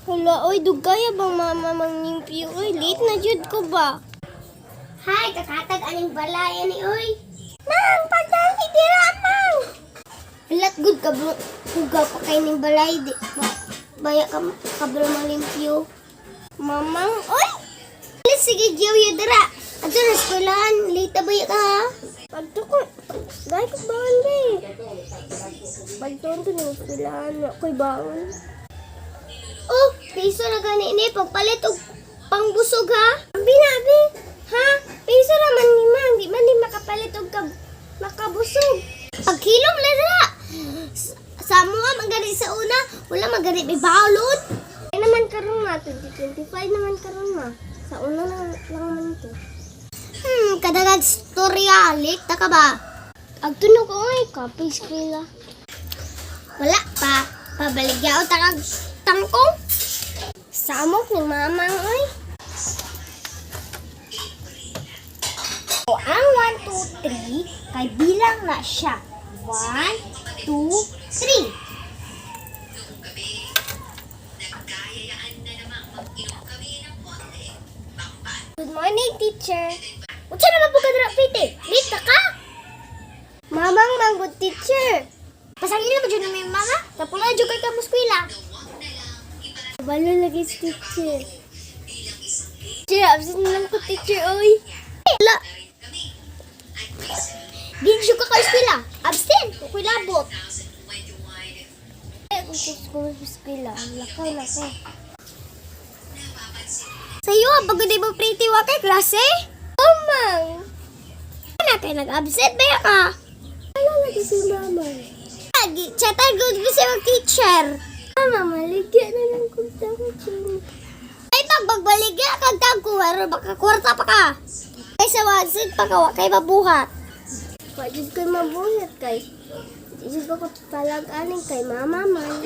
Hala, oy, dugaya bang mama mangimpyo? Oy, late na jud ko ba? Hay, kakatag aning balaya ni oy. Mang, pagdali dira, mang. Halat good ka bro. Hugaw pa kay ning balay di. Baya ka kabro malimpyo. Mamang, oy. Sige, Joey, dira. Ato na eskwelahan, late na baya ka ha? Pagto ko, dahil ko baon ba eh. Pagto ko na eskwelahan, ako'y baon. Oh, piso na ganini, pagpalit og pangbusog ha? Abi na, abi. Ha? Piso naman ni mang, di man ni makapalit og makabusog. Pagkilom na dira. Sa mga magani sa una, wala magani may balon. Ay naman karon nga, 2025 naman karon nga. Sa una lang naman ito. Kadagag storya, late na ka ba? Agtunog ko ay kapis kila. Wala pa, pabaligyaw takag tangkong. Samok ni mamang oy. O ang 1, 2, 3 kay bilang na siya. 1, 2, 3. Good morning, teacher. Unsa naman po ka dira, Pete? Late na ka? Mamang manggod, teacher. Pasangin na ba dyan na may mama? Tapula dyan kay kamuskwila. Balo lagi si teacher. Teacher, absent na lang ko, teacher, oy. Wala. Ginsyo ka ka-eskwila. Absent. Kukoy labot. Kung eskwila, lakaw na ko. Sa'yo, pag hindi mo pretty wa kay klase? Oh, mang. Ano kayo nag-absent ba ka? Ano lagi si mama? Chatay good ba siya mag-teacher? Mama, maligya na lang kung tawag siya. Ay, pagbaligya kag tagkuwar, baka kwarta pa ka. Ay, sa wansit pa ka, kay mabuhat. Pwede ko'y mabuhat kay. Hindi ko palag-aling kay mama man.